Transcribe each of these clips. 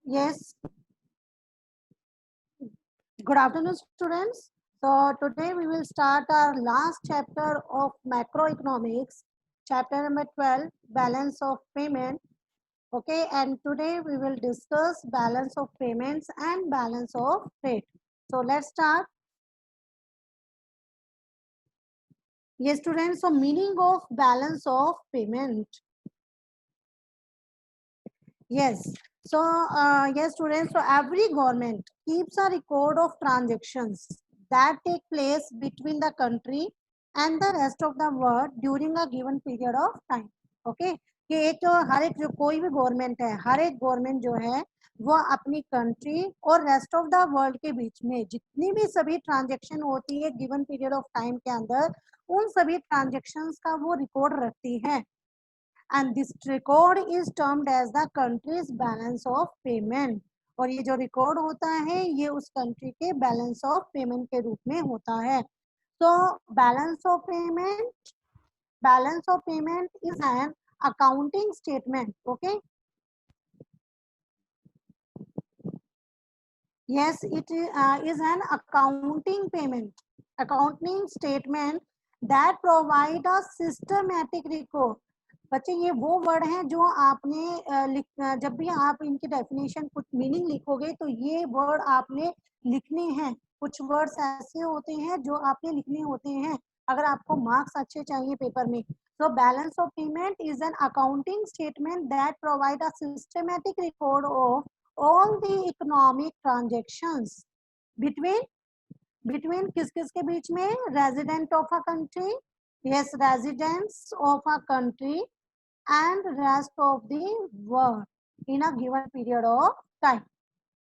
Yes, good afternoon, students. So, today we will start our last chapter of macroeconomics, chapter number 12, balance of payment. Okay, and today we will discuss balance of payments and balance of trade. So, let's start. Yes, students, so meaning of balance of payment. Yes. So, yes, students, so every government keeps a record of transactions that take place between the country and the rest of the world during a given period of time. Okay, कि एक तो हर एक जो कोई भी government है, हर एक government जो है वो अपनी कंट्री और रेस्ट ऑफ द वर्ल्ड के बीच में जितनी भी सभी ट्रांजेक्शन होती है गिवन पीरियड ऑफ टाइम के अंदर, उन सभी ट्रांजेक्शन्स का वो रिकॉर्ड रखती है. And this record is termed as the country's balance of payment. और ये जो रिकॉर्ड होता है ये उस कंट्री के बैलेंस ऑफ पेमेंट के रूप में होता है. So balance of payment is an accounting statement. Okay, yes, it is an accounting statement that provide a systematic record. बच्चे ये वो वर्ड हैं जो आपने जब भी आप इनकी डेफिनेशन कुछ मीनिंग लिखोगे तो ये वर्ड आपने लिखने हैं. कुछ वर्ड्स ऐसे होते हैं जो आपने लिखने होते हैं अगर आपको मार्क्स अच्छे चाहिए पेपर में. So balance of payment is an accounting statement that provide a systematic record of all the economic transactions between किस किस के बीच में, resident of a country, yes, residents of a country and rest of the world in a given period of time.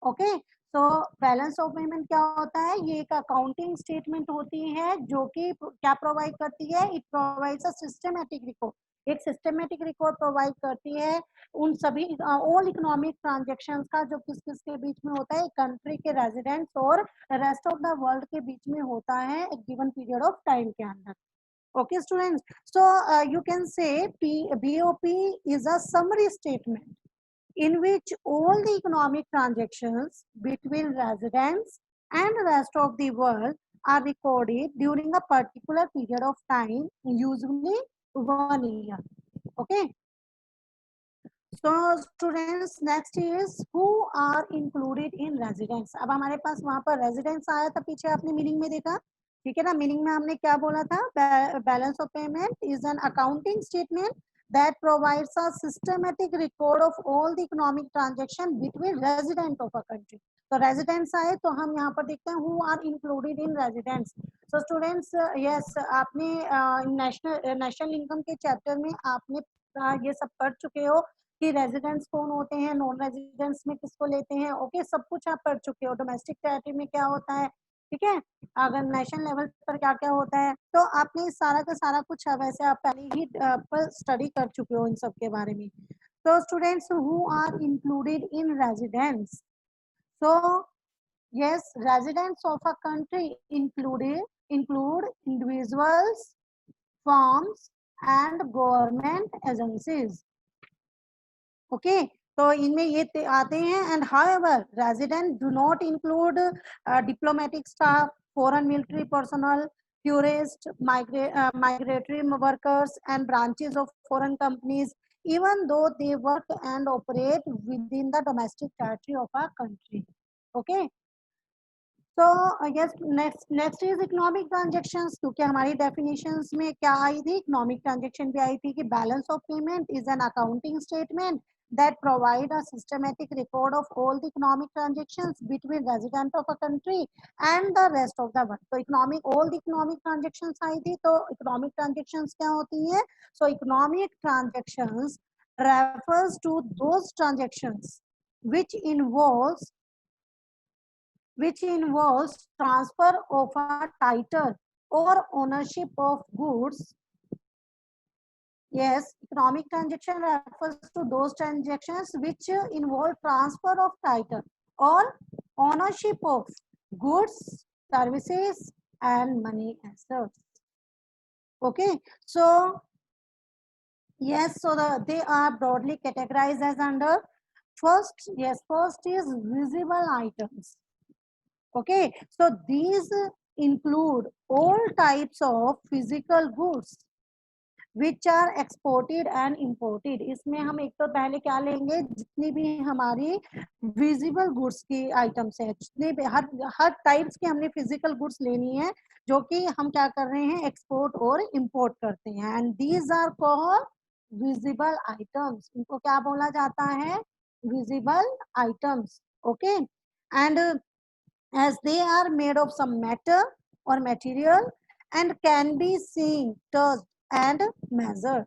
Okay, so balance of payment क्या होता है? ये एक accounting statement होती है जो कि क्या प्रोवाइड करती है? It provides a systematic record. एक सिस्टमैटिक रिकॉर्ड प्रोवाइड करती है उन सभी ऑल इकोनॉमिक ट्रांजेक्शन्स का जो किस किस के बीच में होता है, कंट्री के रेजिडेंट्स और रेस्ट ऑफ द वर्ल्ड के बीच में होता है एक गिवन पीरियड ऑफ टाइम के अंदर. Okay, students. So you can say BOP is a summary statement in which all the economic transactions between residents and the rest of the world are recorded during a particular period of time, usually 1 year. Okay. So students, next is who are included in residents. अब हमारे पास वहां पर residents आया था, पीछे आपने meaning में देखा. ठीक है ना, मीनिंग में हमने क्या बोला था? Balance of payment is an accounting statement that provides a systematic record of all the economic transaction between resident of a country. तो residents आए तो हम यहाँ पर देखते हैं who are included in residents. So students, yes, आपने national income के चैप्टर में आपने ये सब पढ़ चुके हो कि रेजिडेंट्स कौन होते हैं, नॉन रेजिडेंट्स में किसको लेते हैं. ओके, सब कुछ आप पढ़ चुके हो. डोमेस्टिक टेरिटरी में क्या होता है, ठीक है, अगर नेशनल लेवल पर क्या क्या होता है, तो आपने सारा का सारा कुछ वैसे आप पहले ही पर स्टडी कर चुके हो इन सब के बारे में. तो students who are included in residents. So yes, residents of a country include individuals, firms and government agencies. Okay, तो इनमें ये आते हैं. And however resident do not include diplomatic staff, foreign military personnel, tourist, migratory workers and branches of foreign companies, even though they work and operate within the domestic territory of a country. Okay, तो yes, next is economic transactions. क्योंकि हमारी definitions में क्या आई थी? Economic transaction भी आई थी कि balance of payment is an accounting statement that provide a systematic record of all the economic transactions between resident of a country and the rest of the world. तो economic all the economic transactions आई थी. तो economic transactions क्या होती है? सो economic transactions refers to those transactions which involves transfer of a title or ownership of goods. Yes, economic transaction refers to those transactions which involve transfer of title or ownership of goods, services and money assets. Okay, so yes, so they are broadly categorized as under First, yes, first is visible items. Okay, so these include all types of physical goods which are exported and imported. इसमें हम एक तो पहले क्या लेंगे, जितनी भी हमारी विजिबल गुड्स की आइटम्स है, जितने भी हर टाइप्स की हमने फिजिकल गुड्स लेनी है जो कि हम क्या कर रहे हैं, एक्सपोर्ट और इंपोर्ट करते हैं. And these are called visible items. इनको क्या बोला जाता है, visible items. Okay, and as they are made of some matter or material and can be seen, touched and measured.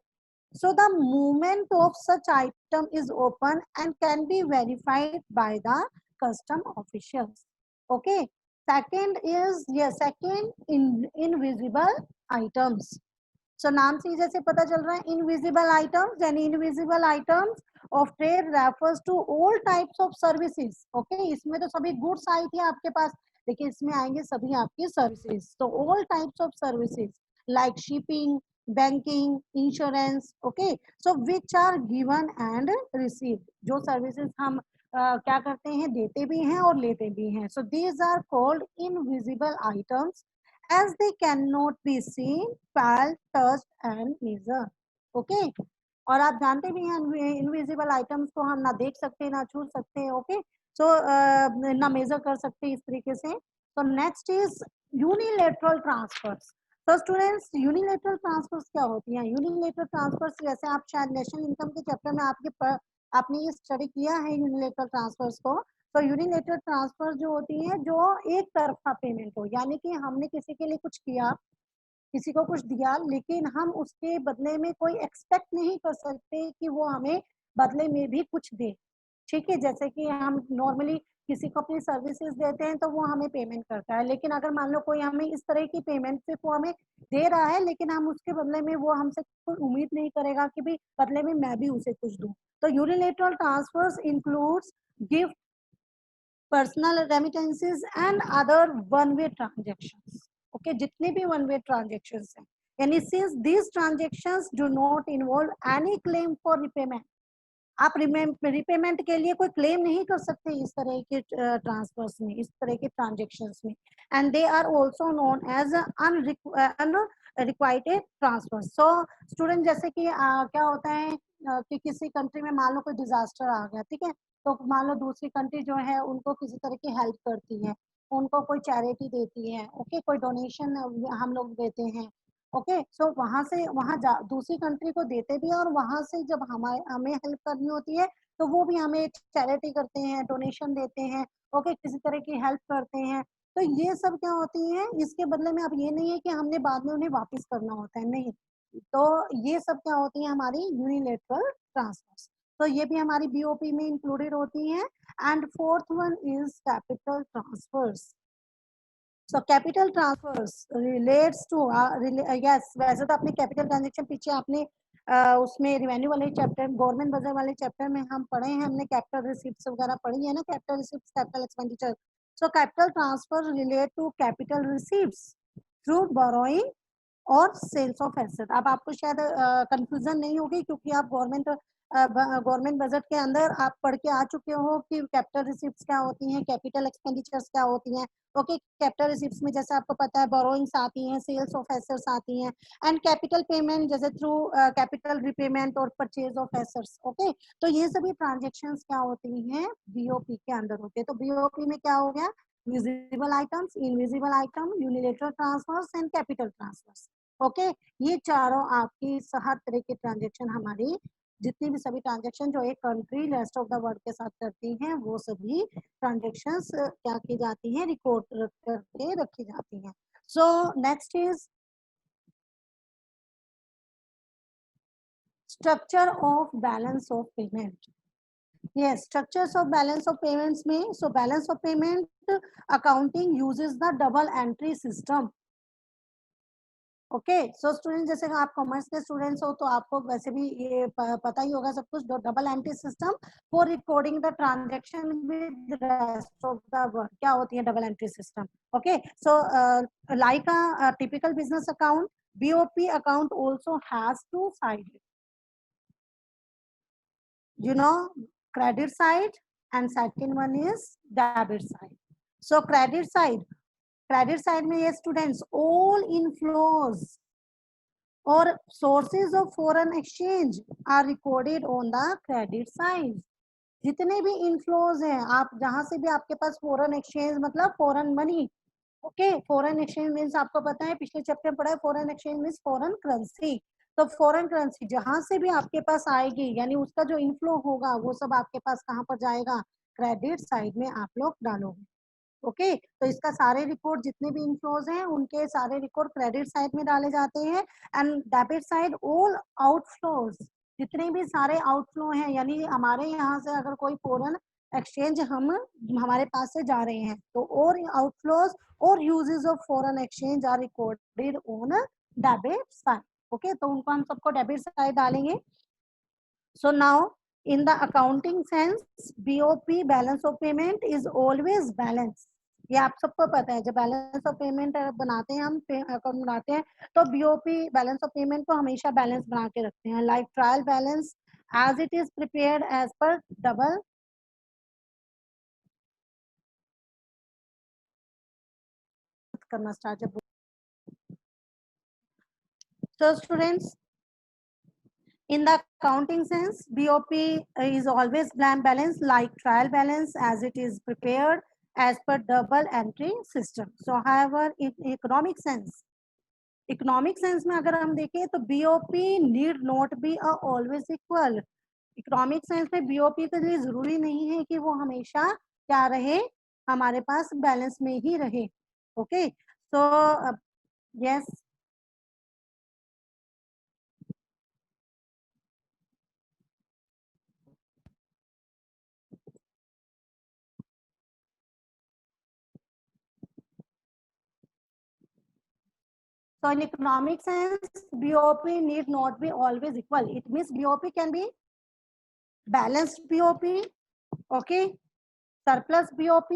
So the movement of such item is open and can be verified by the custom officials. Okay. Second is, yes, second invisible items. So नाम से जैसे पता चल रहा है, invisible items यानी invisible items of trade refers to all types of services. Okay, इसमें तो सभी गुड्स आई थी आपके पास, लेकिन इसमें आएंगे सभी आपकी सर्विसेज. तो all types of services like shipping, banking, insurance. Okay, so which are given and received. जो सर्विसेज हम क्या करते हैं, देते भी हैं और लेते भी हैं. So these are called invisible items as they cannot be seen, felt, touched and measured. Okay, और आप जानते भी हैं इनविजिबल आइटम्स को हम ना देख सकते ना छू सकते. ओके, सो ना मेजर कर सकते इस तरीके से. तो नेक्स्ट इज यूनिलेटरल ट्रांसफर्स. तो स्टूडेंट्स, यूनिलेटरल ट्रांसफर्स क्या होती हैं? यूनिलेटरल ट्रांसफर्स जैसे आप शायद नेशनल इनकम के चैप्टर में आपने ये स्टडी किया है यूनिलेटरल ट्रांसफर्स को. तो यूनिलेटरल ट्रांसफर जो होती है, जो एक तरफा पेमेंट हो, यानी कि हमने किसी के लिए कुछ किया, किसी को कुछ दिया, लेकिन हम उसके बदले में कोई एक्सपेक्ट नहीं कर सकते कि वो हमें बदले में भी कुछ दे. ठीक है, जैसे कि हम नॉर्मली किसी को अपनी सर्विसेज देते हैं तो वो हमें पेमेंट करता है, लेकिन अगर मान लो कोई हमें इस तरह की पेमेंट सिर्फ वो हमें दे रहा है, लेकिन हम उसके बदले में वो हमसे कोई उम्मीद नहीं करेगा कि भी बदले में मैं भी उसे कुछ दूं. तो unilateral transfers includes gift, personal remittances and other one way transactions. Okay, जितने भी वन वे ट्रांजेक्शंस हैं, यानी since these transactions do not involve any claim for repayment. आप रिपेमेंट के लिए कोई क्लेम नहीं कर सकते इस तरह के ट्रांसफर्स में, इस तरह के ट्रांजेक्शंस में. And they are also known as unrequited transfer. So student, जैसे कि क्या होता है कि किसी कंट्री में मान लो कोई डिजास्टर आ गया, ठीक है, तो मान लो दूसरी कंट्री जो है उनको किसी तरह की हेल्प करती है, उनको कोई चैरिटी देती है. ओके, कोई डोनेशन हम लोग देते हैं. ओके, सो वहां से दूसरी कंट्री को देते भी हैं, और वहां से जब हमें हेल्प करनी होती है तो वो भी हमें चैरिटी करते हैं, डोनेशन देते हैं. ओके, किसी तरह की हेल्प करते हैं. तो ये सब क्या होती है, इसके बदले में अब ये नहीं है कि हमने बाद में उन्हें वापस करना होता है, नहीं. तो ये सब क्या होती है, हमारी यूनिलेटरल ट्रांसफर्स. तो ये भी हमारी बीओपी में इंक्लूडेड होती हैं. And fourth one is capital transfers. So capital transfers relates to, yes, वैसे तो आपने कैपिटल ट्रांजेक्शन पीछे आपने उसमें रिवेन्यू वाले चैप्टर, गवर्नमेंट बजट वाले चैप्टर में हम पढ़े हैं, हमने कैपिटल रिसिप्ट्स वगैरह पढ़ी है ना, capital receipts, capital expenditure. So capital transfer relate to capital receipts through borrowing और सेल्स ऑफ एसेट. अब आपको शायद कंफ्यूजन नहीं होगी, क्योंकि आप गवर्नमेंट बजट के अंदर आप पढ़ के आ चुके हो कि कैपिटल रिसिप्ट्स क्या होती हैं, कैपिटल एक्सपेंडिचर्स क्या होती हैं. ओके, कैपिटल रिसिप्ट्स में जैसे आपको पता है बोरोइंग्स आती हैं, सेल्स ऑफ एसेट्स आती हैं, एंड कैपिटल पेमेंट जैसे थ्रू कैपिटल रिपेमेंट और परचेज ऑफ एसेट्स. ओके, तो ये सभी ट्रांजेक्शंस क्या होती हैं, बीओपी के अंदर होते हैं. तो बीओपी में क्या हो गया, visible items, invisible item, unilateral transfers and capital transfers. Okay, ये चारों आपकी हर तरह के ट्रांजेक्शन, हमारी जितनी भी सभी ट्रांजेक्शन जो एक country rest of the world के साथ करती हैं, वो सभी ट्रांजेक्शंस क्या की जाती हैं, रिकॉर्ड करके रखी जाती हैं. So next is structure of balance of payment. yes, structures of balance of payments में, so balance of payment accounting uses the double entry system. Okay, so student, जैसे आप कॉमर्स के स्टूडेंट्स हो तो आपको वैसे भी ये पता ही होगा सब कुछ. Double entry system for recording the transaction with rest of the world. क्या होती है double entry system? Okay, so like a typical business account, BOP account also has two sides, you know. credit side and second one is debit side. So credit side में ये students all inflows or sources of foreign exchange are recorded on the credit side. जितने भी inflows हैं, आप जहां से भी आपके पास फॉरेन एक्सचेंज मतलब foreign money, okay, foreign exchange means आपको पता है पिछले चैप्टर में पढ़ा है, foreign exchange means foreign currency. तो फॉरेन करेंसी जहां से भी आपके पास आएगी यानी उसका जो इनफ्लो होगा वो सब आपके पास कहां पर जाएगा, क्रेडिट साइड में आप लोग डालोगे। ओके, तो इसका सारे रिकॉर्ड जितने भी इनफ्लोज हैं उनके सारे रिकॉर्ड क्रेडिट साइड में डाले जाते हैं। And debit side all outflows, जितने भी सारे आउटफ्लो हैं यानी हमारे यहाँ से अगर कोई फॉरेन एक्सचेंज हम हमारे पास से जा रहे हैं तो और आउटफ्लोज और uses of foreign exchange are recorded on debit side. Okay, तो उनको हम सबको डेबिट साइड डालेंगे। So now in the accounting sense, BOP balance of payment is always balance. ये आप सबको पता है, जब बैलेंस ऑफ पेमेंट बनाते हैं हम अकाउंट बनाते हैं तो बीओपी बैलेंस ऑफ पेमेंट को हमेशा बैलेंस बना के रखते हैं, like trial balance as it is prepared as पर डबल करना स्टार्ट जब। So students, in the accounting sense, BOP is always blank balance like trial balance as it is prepared as per double entry system. So however, in economic sense में अगर हम देखें तो BOP need not be a always equal. Economic sense में BOP के लिए जरूरी नहीं है कि वो हमेशा क्या रहे, हमारे पास बैलेंस में ही रहे। Okay, so yes, so in economic sense BOP need not be always equal. It means BOP can be balanced BOP, okay, surplus BOP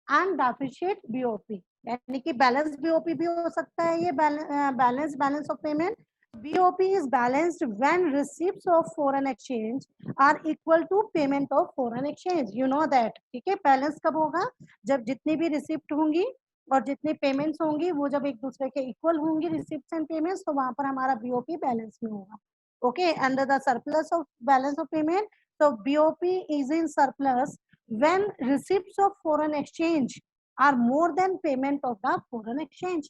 and deficit BOP. यानी कि बैलेंस BOP भी हो सकता है ये balance of payment. BOP is balanced when receipts of foreign exchange are equal to payment of foreign exchange. You know that, ठीक है। Balance कब होगा, जब जितनी भी रिसिप्ट होंगी और जितनी पेमेंट्स होंगी वो जब एक दूसरे के इक्वल होंगी रिसिप्ट्स एंड पेमेंट्स, तो वहां पर हमारा BOP बैलेंस में होगा। Okay, under the surplus of balance of payment, so BOP is in surplus when receipts of foreign exchange are more than payment of the foreign exchange.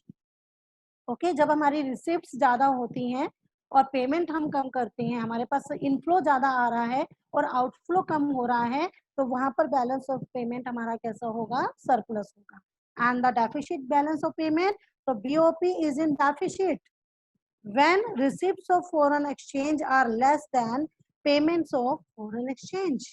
Okay, जब हमारी receipts ज्यादा होती हैं और पेमेंट हम कम करते हैं, हमारे पास इनफ्लो ज्यादा आ रहा है और आउटफ्लो कम हो रहा है, तो वहां पर बैलेंस ऑफ पेमेंट हमारा कैसा होगा, सरप्लस होगा। And the deficit balance of payment, तो BOP is in deficit when receipts of foreign exchange are less than payments of foreign exchange.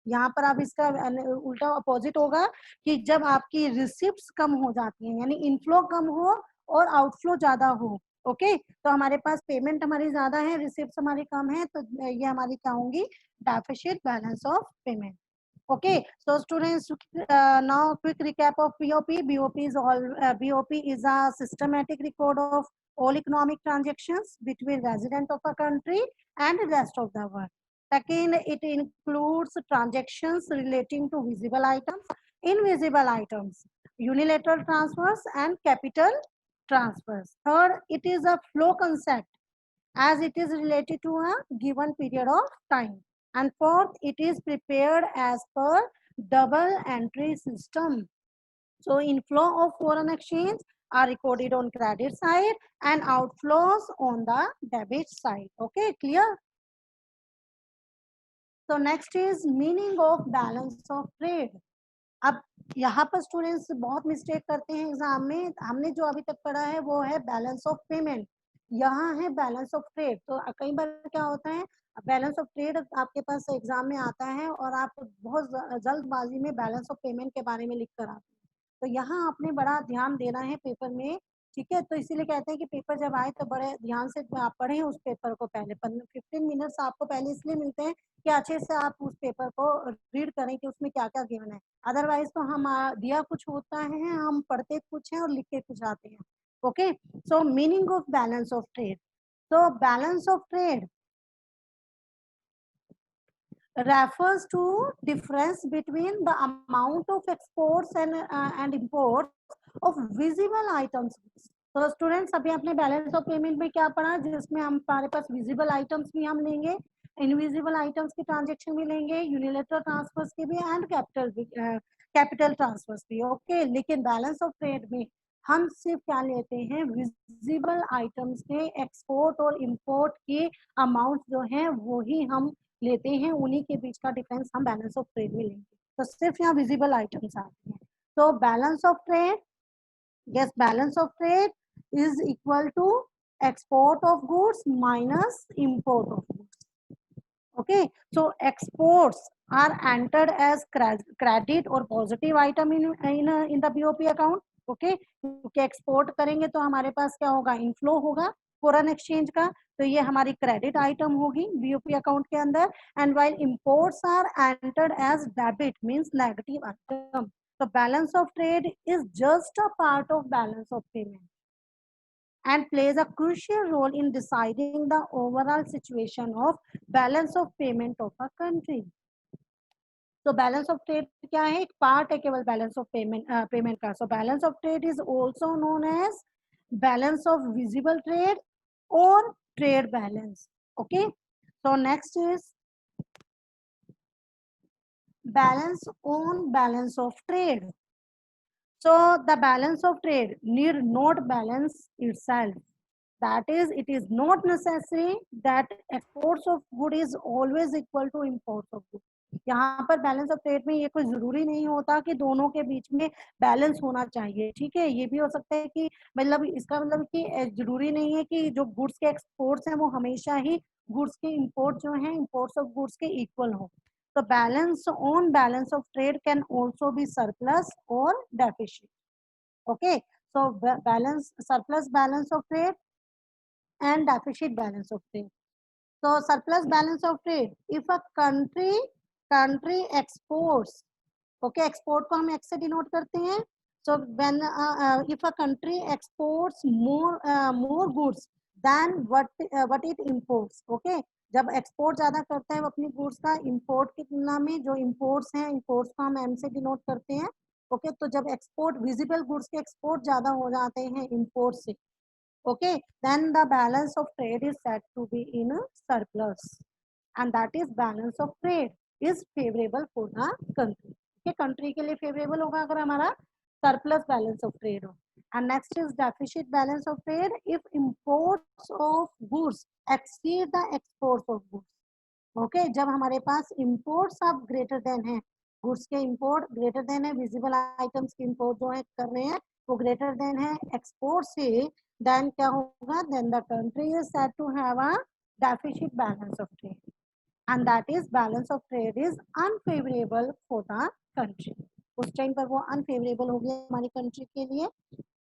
यहाँ पर आप इसका उल्टा अपोजिट होगा कि जब आपकी रिसिप्ट्स कम हो जाती हैं यानी इनफ्लो कम हो और आउटफ्लो ज्यादा हो। ओके, तो हमारे पास पेमेंट हमारी ज्यादा है, रिसिप्ट्स हमारी कम है, तो ये हमारी क्या होंगी, deficit balance of payment. Okay, so students, now quick recap of BOP. BOP is a systematic record of all economic transactions between resident of a country and the rest of the world. Second, it includes transactions relating to visible items, invisible items, unilateral transfers, and capital transfers. Third, it is a flow concept as it is related to a given period of time. And fourth, it is prepared as per double entry system. So inflow of foreign exchange are recorded on credit side and outflows on the debit side. Okay, clear? So next is meaning of balance of trade. अब यहाँ पर students बहुत mistake करते हैं exam में। हमने जो अभी तक पढ़ा है वो है बैलेंस ऑफ पेमेंट, यहाँ है बैलेंस ऑफ ट्रेड। तो कई बार क्या होता है, बैलेंस ऑफ ट्रेड आपके पास एग्जाम में आता है और आप बहुत जल्दबाजी में बैलेंस ऑफ पेमेंट के बारे में लिख कर आते हैं, तो यहाँ आपने बड़ा ध्यान देना है पेपर में, ठीक है। तो इसीलिए कहते हैं कि पेपर जब आए तो बड़े ध्यान से आप पढ़ें उस पेपर को, पहले 15 मिनट्स आपको पहले इसलिए मिलते हैं कि अच्छे से आप उस पेपर को रीड करें कि उसमें क्या क्या गिवन है। अदरवाइज तो हम दिया कुछ होता है, हम पढ़ते कुछ हैं और लिख के कुछ आते हैं। Okay, so meaning of balance of trade. तो balance of trade refers to difference between the amount of exports and imports of visible items. तो स्टूडेंट्स अभी आपने बैलेंस ऑफ पेमेंट में क्या पढ़ा, जिसमें हमारे पास विजिबल आइटम्स भी हम लेंगे, इनविजिबल आइटम्स की ट्रांजेक्शन भी लेंगे, यूनिलेटरल ट्रांसफर्स की भी एंड कैपिटल ट्रांसफर्स भी। ओके, लेकिन बैलेंस ऑफ ट्रेड में हम सिर्फ क्या लेते हैं, विजिबल आइटम्स के एक्सपोर्ट और इंपोर्ट के अमाउंट जो है वो ही हम लेते हैं, उन्हीं के बीच का डिफरेंस हम बैलेंस ऑफ ट्रेड में लेंगे। तो सिर्फ यहाँ विजिबल आइटम्स आते हैं। तो balance of trade, yes, balance of trade is equal to export of goods minus import of goods. Okay, so exports are entered as credit or positive item in the BOP account. Okay, क्योंकि export करेंगे तो हमारे पास क्या होगा, inflow होगा foreign exchange का, तो ये हमारी क्रेडिट आइटम होगी बीओपी अकाउंट के अंदर। And while imports are entered as debit means negative item. So balance of trade is just a part of balance of payment and plays a crucial role in deciding the overall situation of balance of payment of a country. So balance of trade क्या है, एक part है केवल balance of payment का। So balance of trade is also known as balance of visible trade or trade balance. Okay, so next is balance on balance of trade. So the balance of trade need not balance itself. That is, it is not necessary that exports of good is always equal to imports of good. यहाँ पर balance of trade में ये कोई जरूरी नहीं होता कि दोनों के बीच में बैलेंस होना चाहिए। ठीक है, ये भी हो सकता है कि मतलब इसका मतलब कि जरूरी नहीं है कि जो गुड्स के एक्सपोर्ट्स हैं वो हमेशा ही गुड्स के इंपोर्ट जो है इंपोर्ट्स ऑफ गुड्स के इक्वल हो। तो balance on balance of trade can also be surplus और deficit. Okay, so balance, surplus balance of trade and deficit balance of trade. So surplus balance of trade, if a country exports, okay, export को हम X से denote करते हैं। So when if a country exports more goods than what it imports, okay, जब export ज्यादा करता है वो अपनी गुड्स का, इंपोर्ट की तुलना में जो इंपोर्ट्स हैं, इंपोर्ट्स को हम एम से डिनोट करते हैं। ओके, तो जब एक्सपोर्ट विजिबल गुड्स के एक्सपोर्ट ज्यादा हो जाते हैं इंपोर्ट से, okay, then the balance of trade is said to be in surplus and that is balance of trade is favourable for the country. Okay, country के लिए फेवरेबल होगा अगर हमारा सरप्लस बैलेंस ऑफ ट्रेड हो। And next is deficit balance of trade if imports of goods exceed the exports of goods. Okay, जब हमारे पास imports अब greater than है, गुड्स के इंपोर्ट ग्रेटर देन है, विजिबल आइटम्स के इंपोर्ट जो है कर रहे हैं वो ग्रेटर देन है एक्सपोर्ट से, देन क्या होगा, then the country is said to have a deficit balance of trade and that is balance of trade is unfavourable for the country. उस टाइम पर वो अनफेवरेबल हो गया हमारी कंट्री के लिए।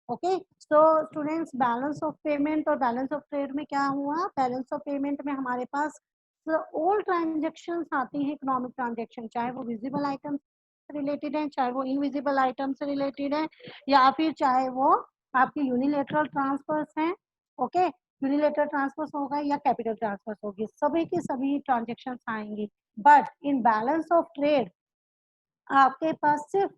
Okay, so students balance of payment और balance of trade में क्या हुआ, बैलेंस ऑफ पेमेंट में हमारे पास ऑल ट्रांजेक्शन आती हैं, इकोनॉमिक ट्रांजेक्शन, चाहे वो विजिबल आइटम से रिलेटेड है, चाहे वो इनविजिबल आइटम से रिलेटेड है, या फिर चाहे वो आपकी यूनिलेटरल ट्रांसफर्स हैं। ओके, यूनिलेटरल ट्रांसफर्स होगा या कैपिटल ट्रांसफर्स होगी, सभी की सभी ट्रांजेक्शन आएंगी। But in balance of trade आपके पास सिर्फ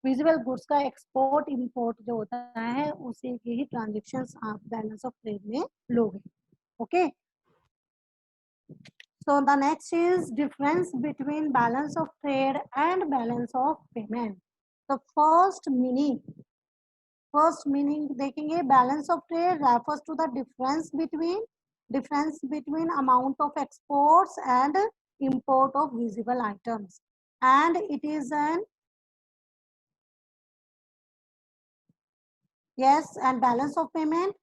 विजिबल गुड्स का एक्सपोर्ट इंपोर्ट जो होता है उसी की ही ट्रांजेक्शन्स आप बैलेंस ऑफ ट्रेड में लोगे। Okay, so the next is difference between balance of trade and balance of payment. The first meaning देखेंगे, balance of trade refers to the difference between amount of exports and import of visible items, and it is an yes, and balance of payment,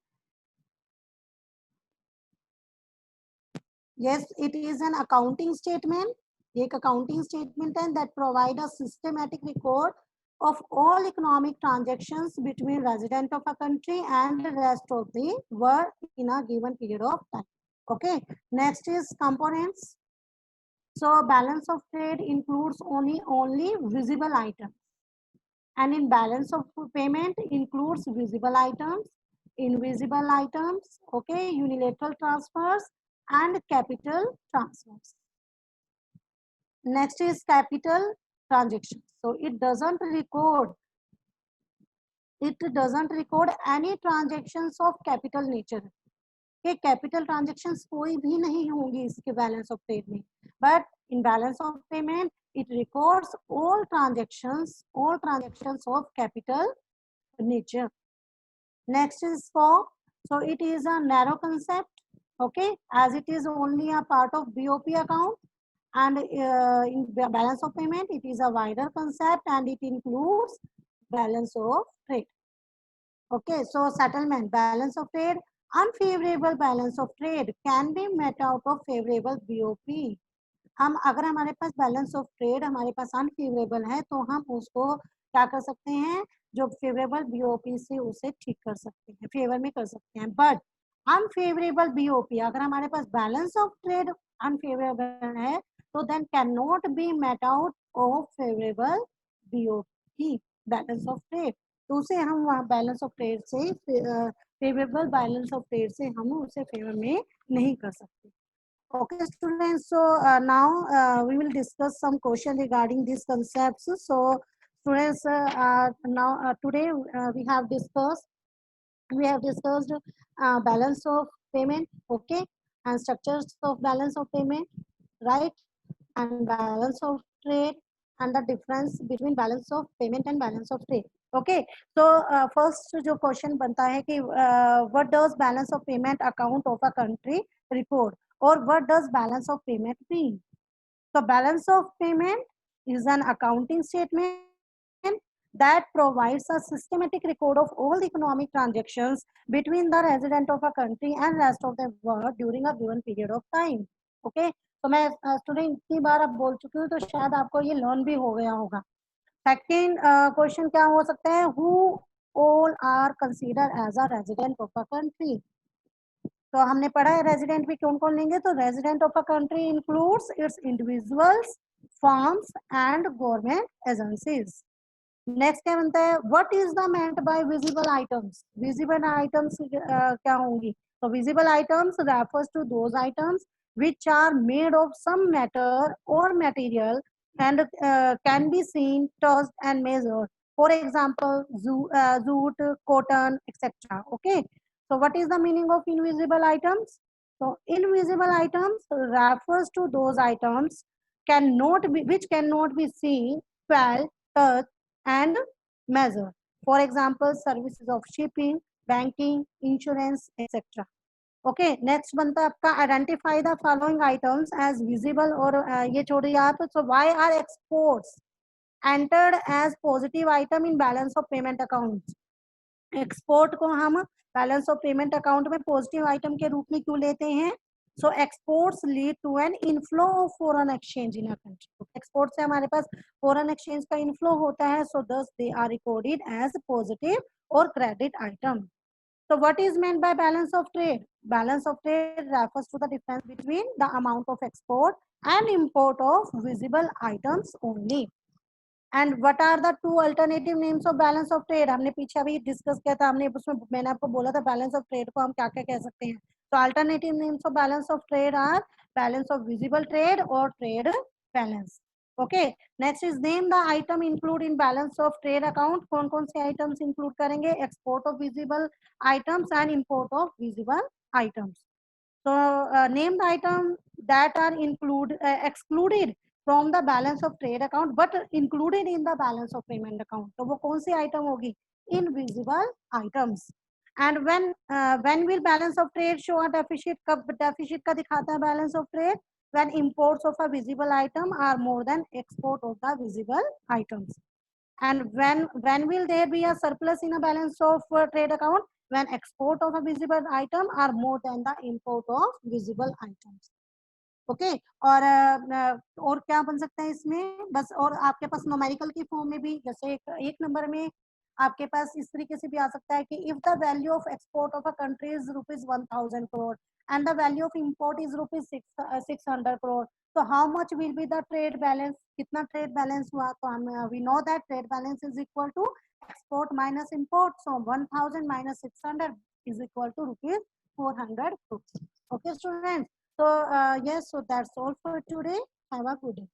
yes, it is an accounting statement, एक accounting statement है that provide a systematic record of all economic transactions between resident of a country and the rest of the world in a given period of time. Okay, next is components. So balance of trade includes only visible items, and in balance of payment includes visible items, invisible items, okay, unilateral transfers and capital transfers. Next is capital transaction. So it doesn't record any transactions of capital nature. कि capital transactions कोई भी नहीं होंगी इसके balance of trade में, but in balance of payment it records all transactions of capital nature. Next is for, so it is a narrow concept, okay, as it is only a part of BOP account, and in balance of payment it is a wider concept and it includes balance of trade. Okay, so settlement, balance of trade, unfavorable balance of trade can be met out of favorable BOP. हम अगर हमारे पास balance of trade हमारे पास unfavourable है तो हम उसको क्या कर सकते हैं, जो फेवरेबल बीओपी से उसे ठीक कर सकते हैं, फेवर में कर सकते हैं. बट अनफेवरेबल बीओपी, अगर हमारे पास बैलेंस ऑफ ट्रेड अनफेवरेबल है तो then can not be met out of favourable BOP balance of trade. तो उसे हम वहाँ बैलेंस ऑफ ट्रेड से फेवरेबल बैलेंस ऑफ ट्रेड से हम उसे फेवर में नहीं कर सकते. Okay, students. So now we will discuss some question regarding these concepts. So, students, now today we have discussed balance of payment, okay, and structures of balance of payment, right, and balance of trade, and the difference between balance of payment and balance of trade. Okay, so first जो question बनता है कि what does balance of payment account of a country report, or what does balance of payment mean? So balance of payment is an accounting statement that provides a systematic record of all the economic transactions between the resident of a country and rest of the world during a given period of time. Okay, तो मैं student इतनी बार अब बोल चुकी हूँ तो शायद आपको ये लर्न भी हो गया होगा. सेकेंड क्वेश्चन क्या हो सकता है, who all are consider as a resident of a country. तो हमने पढ़ा है रेजिडेंट भी कौन कौन लेंगे, तो resident of a country includes its individuals, firms and government agencies. Next क्या बनता है, what is the meant by visible items. Visible items क्या होंगी, तो visible items refers to those items which are made of some matter or material and can be seen, touched and measured. For example, jute, cotton, etc. Okay, so what is the meaning of invisible items? So invisible items refers to those items which cannot be seen, felt, touched and measured. For example, services of shipping, banking, insurance, etc. Okay, next बनता है आपका identify the following items as visible, और ये छोड़िए आप. So why are exports entered as positive item in balance of payment account. Export को हम balance of payment account में पॉजिटिव आइटम के रूप में क्यों लेते हैं. So exports lead to an inflow of foreign exchange in a country. Export से हमारे पास फॉरेन एक्सचेंज का इनफ्लो होता है, सो thus they are recorded as positive और credit item. So what is meant by balance of trade? Balance of trade refers to the difference between the amount of export and import of visible items only. And what are the two alternative names of balance of trade? हमने पीछे अभी discuss किया था, हमने उसमें मैंने आपको बोला था बैलेंस ऑफ ट्रेड को हम क्या क्या कह सकते हैं. तो alternative names of balance of trade are balance of visible trade और trade balance. Okay, next is name the item include in balance of trade account. कौन कौन से आइटम्स इंक्लूड करेंगे, export of visible items and import of visible items. So name the item that are excluded from the balance of trade account but included in the balance of payment account. तो वो कौन सी item होगी, invisible items. And when will balance of trade show a deficit? कब deficit का दिखाता है balance of trade? When imports of a visible item are more than export of the visible items. And when will there be a surplus in a balance of trade account? When export of a visible item are more than the import of visible items. Okay, और क्या बन सकता है इसमें, बस और आपके पास numerical की फॉर्म में भी, जैसे एक नंबर में आपके पास इस तरीके से भी आ सकता है कि if the value of export of a country is ₹1000 crore and the value of import is ₹600 crore, तो how much will be the trade balance, कितना ट्रेड बैलेंस हुआ. तो हम we know that trade balance is equal to export minus import. So 1000 minus 600 is equal to ₹400 crores. Okay, students. So yes, so that's all for today. Have a good day.